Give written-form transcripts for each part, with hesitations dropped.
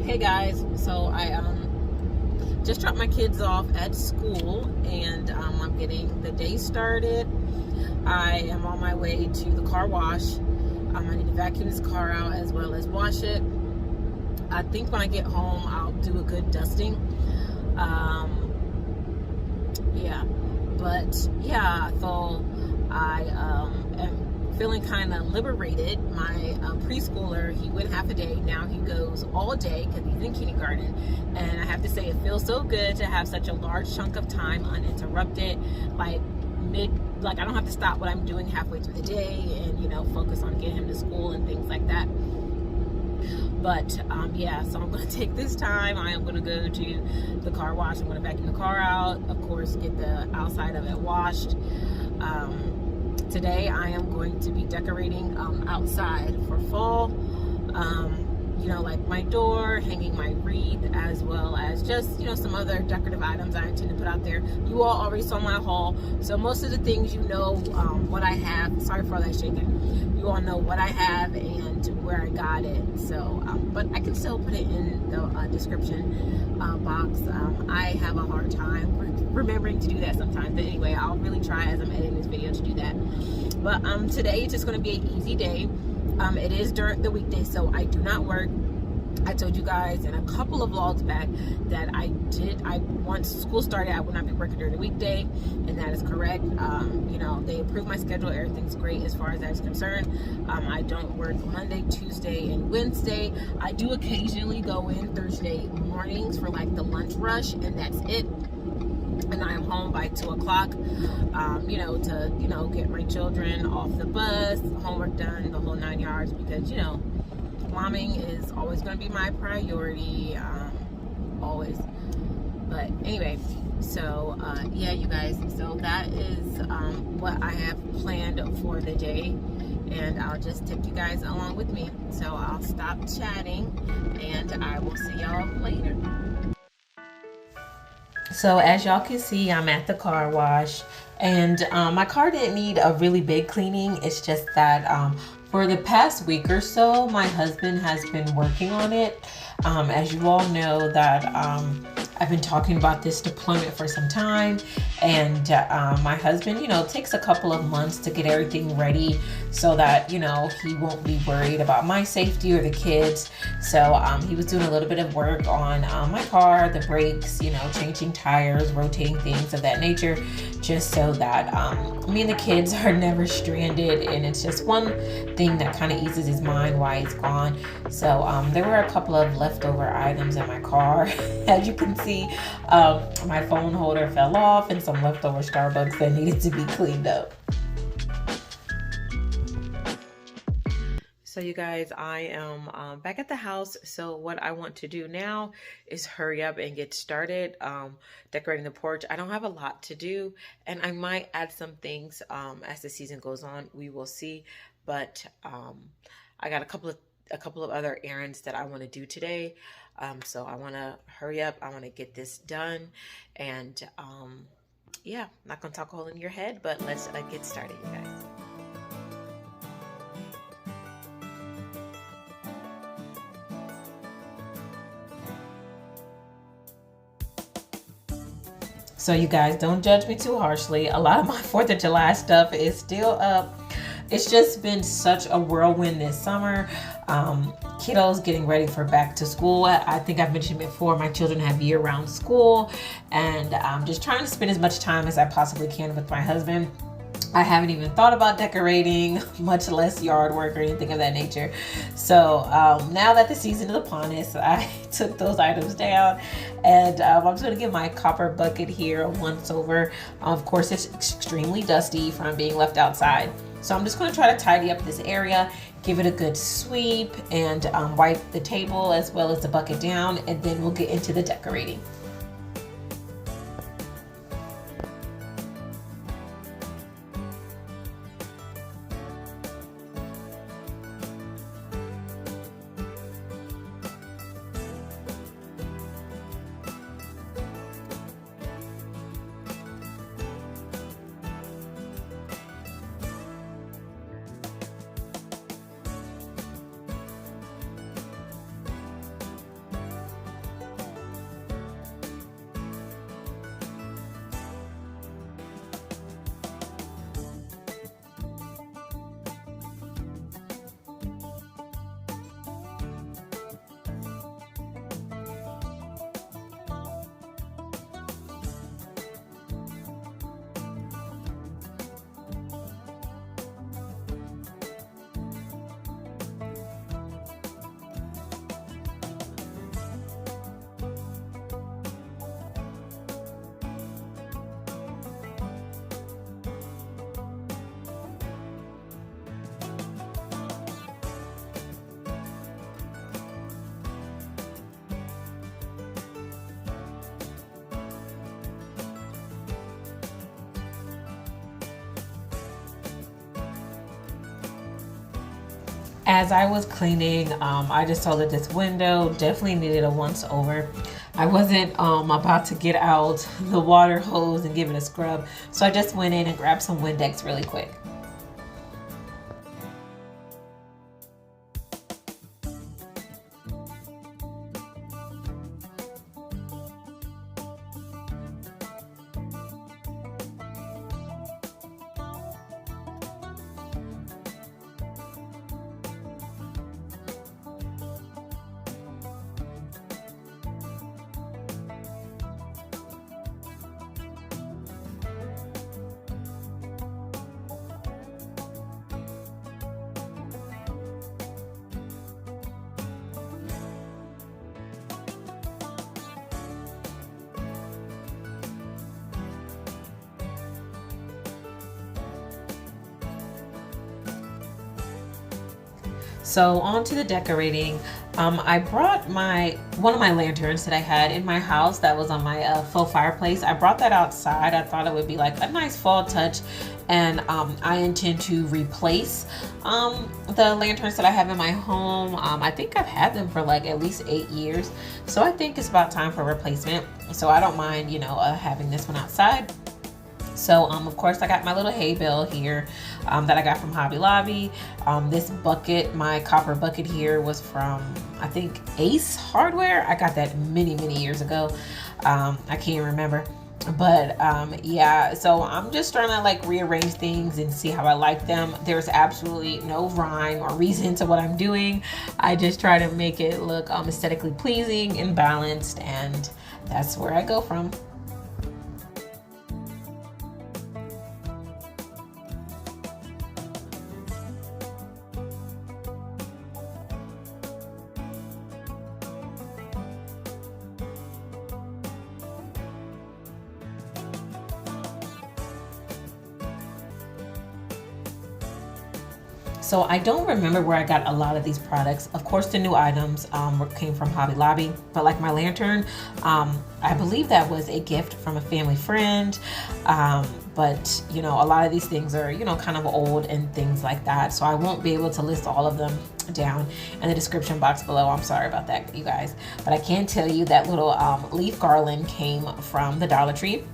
Hey guys, so I just dropped my kids off at school, and I'm getting the day started. I am on my way to the car wash. I need to vacuum this car out as well as wash it. I think when I get home I'll do a good dusting. So I am feeling kind of liberated. My preschooler, he went half a day, now he goes all day because he's in kindergarten, and I have to say it feels so good to have such a large chunk of time uninterrupted, like I don't have to stop what I'm doing halfway through the day and focus on getting him to school and things like that. But so I'm going to take this time. I am going to go to the car wash. I'm going to vacuum the car out, of course, get the outside of it washed. Today I am going to be decorating outside for fall. Like my door, hanging my wreath, as well as just some other decorative items I intend to put out there. You all already saw my haul, so most of the things what I have. Sorry for all that shaking. You all know what I have and where I got it. So, but I can still put it in the description box. I have a hard time remembering to do that sometimes. But anyway, I'll really try as I'm editing this video to do that. But today it's just going to be an easy day. It is during the weekday, so I do not work. I told you guys in a couple of vlogs back that once school started, I would not be working during the weekday, and that is correct. They approved my schedule. Everything's great as far as that is concerned. I don't work Monday, Tuesday, and Wednesday. I do occasionally go in Thursday mornings for like the lunch rush, and that's it. And I am home by 2 o'clock, to get my children off the bus, homework done, the whole 9 yards, because momming is always going to be my priority, always. But anyway, so you guys, so that is what I have planned for the day, and I'll just take you guys along with me. So I'll stop chatting and I will see y'all later. So as y'all can see, I'm at the car wash, and my car didn't need a really big cleaning. It's just that for the past week or so, my husband has been working on it. As you all know, that I've been talking about this deployment for some time, and my husband, takes a couple of months to get everything ready so that, he won't be worried about my safety or the kids. So he was doing a little bit of work on my car, the brakes, changing tires, rotating things of that nature, just so that me and the kids are never stranded. And it's just one thing that kind of eases his mind while he's gone. So there were a couple of leftover items in my car. As you can see, my phone holder fell off and some leftover Starbucks that needed to be cleaned up. So you guys, I am back at the house. So what I want to do now is hurry up and get started decorating the porch. I don't have a lot to do, and I might add some things as the season goes on. We will see. But I got a couple of other errands that I want to do today. So I want to hurry up. I want to get this done, and not gonna talk a hole in your head, but let's get started, you guys. So you guys, don't judge me too harshly. A lot of my 4th of July stuff is still up. It's just been such a whirlwind this summer. Kiddos getting ready for back to school. I think I've mentioned before, my children have year-round school, and I'm just trying to spend as much time as I possibly can with my husband. I haven't even thought about decorating, much less yard work or anything of that nature. So now that the season is upon us, I took those items down, and I'm just going to give my copper bucket here a once over. Of course, it's extremely dusty from being left outside. So I'm just going to try to tidy up this area, give it a good sweep, and wipe the table as well as the bucket down, and then we'll get into the decorating. As I was cleaning, I just saw that this window definitely needed a once over. I wasn't about to get out the water hose and give it a scrub, so I just went in and grabbed some Windex really quick. So on to the decorating. I brought one of my lanterns that I had in my house that was on my faux fireplace. I brought that outside. I thought it would be like a nice fall touch, and I intend to replace the lanterns that I have in my home. I think I've had them for like at least 8 years, so I think it's about time for replacement. So I don't mind, having this one outside. So of course I got my little hay bale here that I got from Hobby Lobby. This bucket, my copper bucket here, was from, I think, Ace Hardware. I got that many years ago. I can't remember, but yeah, so I'm just trying to like rearrange things and see how I like them. There's absolutely no rhyme or reason to what I'm doing. I just try to make it look aesthetically pleasing and balanced, and that's where I go from. So I don't remember where I got a lot of these products. Of course, the new items came from Hobby Lobby, but like my lantern, I believe that was a gift from a family friend. But a lot of these things are, kind of old and things like that. So I won't be able to list all of them down in the description box below. I'm sorry about that, you guys. But I can tell you that little leaf garland came from the Dollar Tree.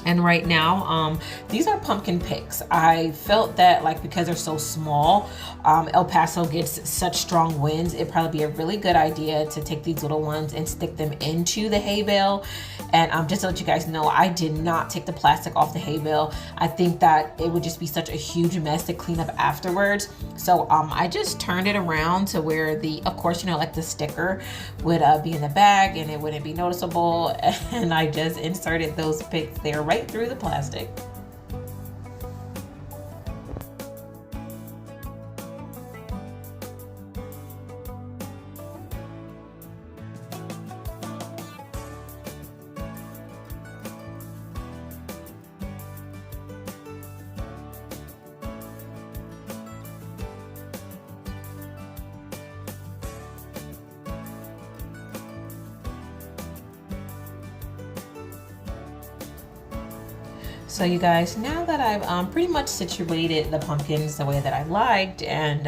And right now, these are pumpkin picks. I felt that because they're so small, El Paso gets such strong winds, it'd probably be a really good idea to take these little ones and stick them into the hay bale. And just to let you guys know, I did not take the plastic off the hay bale. I think that it would just be such a huge mess to clean up afterwards. So I just turned it around to where of course, the sticker would be in the bag and it wouldn't be noticeable. And I just inserted those picks there right through the plastic. So you guys, now that I've pretty much situated the pumpkins the way that I liked and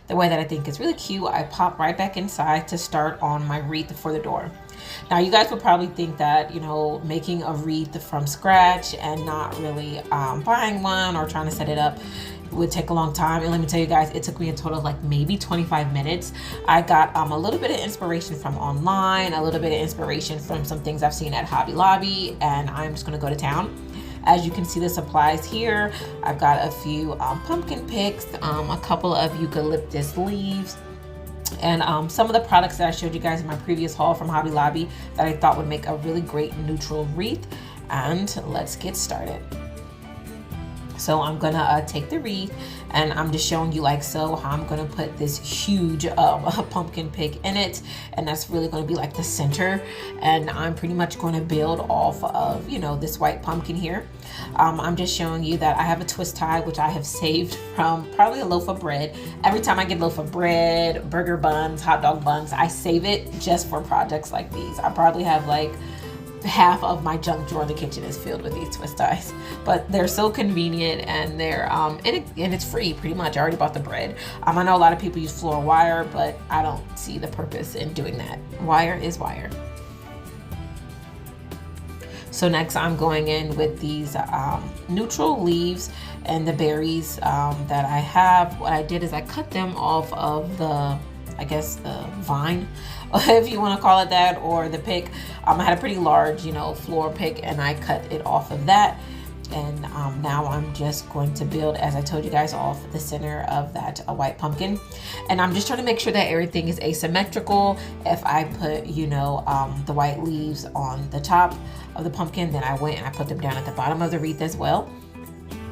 the way that I think is really cute, I pop right back inside to start on my wreath for the door. Now you guys would probably think that, making a wreath from scratch and not really buying one or trying to set it up would take a long time. And let me tell you guys, it took me a total of like maybe 25 minutes. I got a little bit of inspiration from online, a little bit of inspiration from some things I've seen at Hobby Lobby, and I'm just gonna go to town. As you can see, the supplies here, I've got a few pumpkin picks, a couple of eucalyptus leaves, and some of the products that I showed you guys in my previous haul from Hobby Lobby that I thought would make a really great neutral wreath. And let's get started. So I'm gonna take the wreath, and I'm just showing you like so how I'm gonna put this huge pumpkin pick in it, and that's really gonna be like the center. And I'm pretty much going to build off of this white pumpkin here. I'm just showing you that I have a twist tie, which I have saved from probably a loaf of bread. Every time I get a loaf of bread, burger buns, hot dog buns, I save it just for projects like these. I probably have like half of my junk drawer in the kitchen is filled with these twist ties, but they're so convenient, and they're and it's free pretty much. I already bought the bread. I know a lot of people use floor wire, but I don't see the purpose in doing that. Wire is wire. So next I'm going in with these neutral leaves and the berries that I have. What I did is I cut them off of the, I guess, the vine, if you want to call it that, or the pick. I had a pretty large, floor pick, and I cut it off of that. And now I'm just going to build, as I told you guys, off the center of that white pumpkin. And I'm just trying to make sure that everything is asymmetrical. If I put, the white leaves on the top of the pumpkin, then I went and I put them down at the bottom of the wreath as well.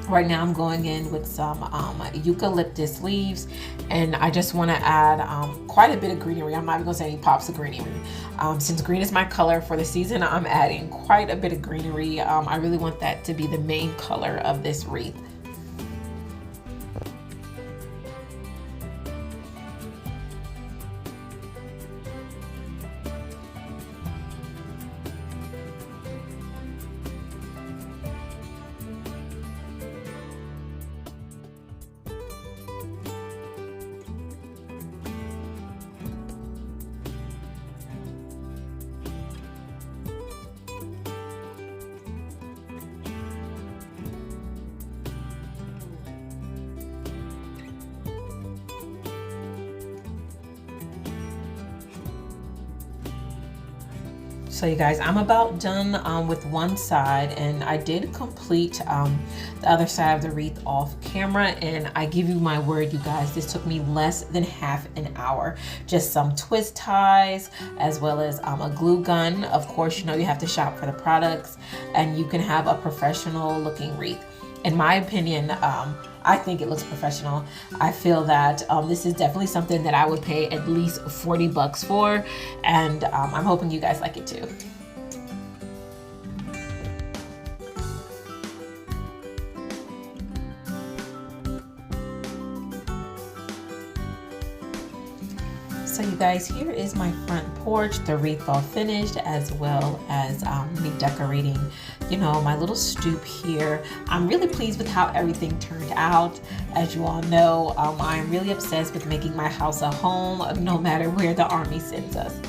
Right now I'm going in with some eucalyptus leaves, and I just want to add quite a bit of greenery. I'm not even going to say any pops of greenery. Since green is my color for the season, I'm adding quite a bit of greenery. I really want that to be the main color of this wreath. So you guys, I'm about done with one side, and I did complete the other side of the wreath off camera, and I give you my word, you guys, this took me less than half an hour. Just some twist ties, as well as a glue gun. Of course, you have to shop for the products, and you can have a professional looking wreath. In my opinion, I think it looks professional. I feel that this is definitely something that I would pay at least 40 bucks for, and I'm hoping you guys like it too. So you guys, here is my front porch, the wreath all finished, as well as me decorating, my little stoop here. I'm really pleased with how everything turned out. As you all know, I'm really obsessed with making my house a home, no matter where the army sends us.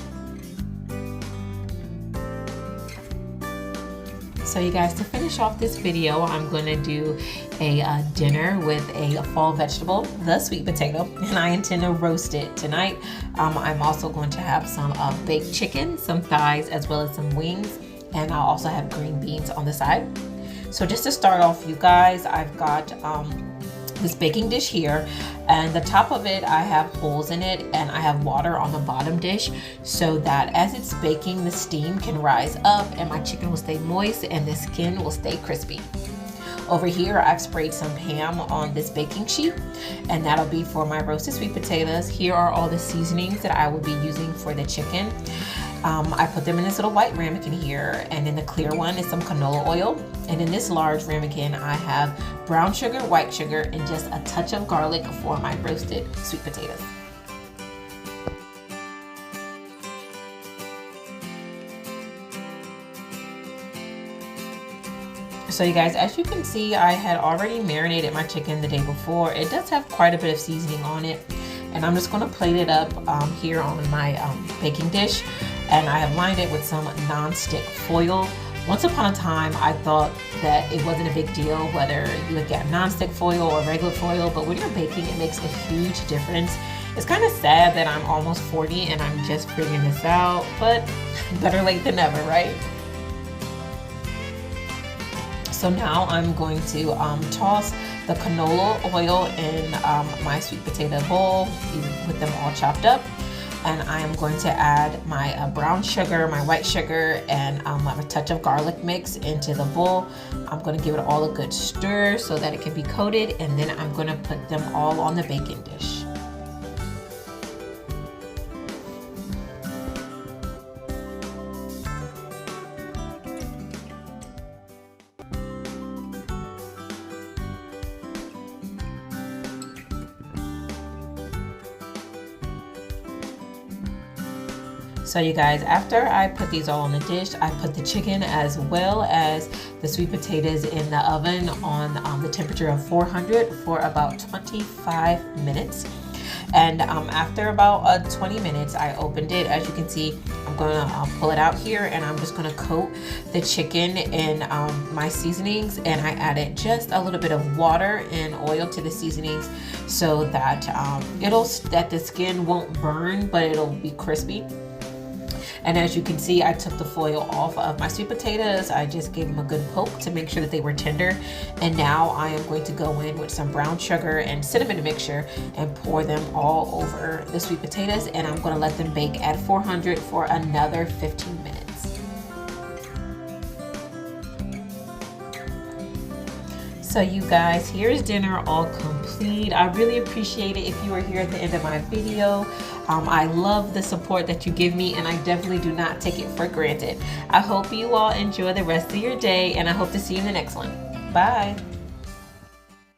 So you guys, to finish off this video, I'm going to do a dinner with a fall vegetable, the sweet potato, and I intend to roast it tonight. I'm also going to have some baked chicken, some thighs, as well as some wings, and I'll also have green beans on the side. So just to start off, you guys, I've got this baking dish here, and the top of it I have holes in it, and I have water on the bottom dish so that as it's baking, the steam can rise up and my chicken will stay moist and the skin will stay crispy. Over here I've sprayed some ham on this baking sheet, and that'll be for my roasted sweet potatoes. Here are all the seasonings that I will be using for the chicken. I put them in this little white ramekin here, and in the clear one is some canola oil, and in this large ramekin I have brown sugar, white sugar, and just a touch of garlic for my roasted sweet potatoes. So you guys, as you can see, I had already marinated my chicken the day before. It does have quite a bit of seasoning on it, and I'm just going to plate it up here on my baking dish, and I have lined it with some non-stick foil. Once upon a time, I thought that it wasn't a big deal whether you would get non-stick foil or regular foil, but when you're baking, it makes a huge difference. It's kind of sad that I'm almost 40 and I'm just figuring this out, but better late than never, right? So now I'm going to toss the canola oil in my sweet potato bowl with them all chopped up. And I am going to add my brown sugar, my white sugar, and a touch of garlic mix into the bowl. I'm going to give it all a good stir so that it can be coated, and then I'm going to put them all on the baking dish. So you guys, after I put these all on the dish, I put the chicken as well as the sweet potatoes in the oven on the temperature of 400 for about 25 minutes. And after about 20 minutes, I opened it. As you can see, I'm gonna pull it out here, and I'm just gonna coat the chicken in my seasonings, and I added just a little bit of water and oil to the seasonings so that that the skin won't burn, but it'll be crispy. And as you can see, I took the foil off of my sweet potatoes. I just gave them a good poke to make sure that they were tender. And now I am going to go in with some brown sugar and cinnamon mixture and pour them all over the sweet potatoes. And I'm going to let them bake at 400 for another 15 minutes. So you guys, here's dinner all complete. I really appreciate it if you are here at the end of my video. I love the support that you give me, and I definitely do not take it for granted. I hope you all enjoy the rest of your day, and I hope to see you in the next one. Bye.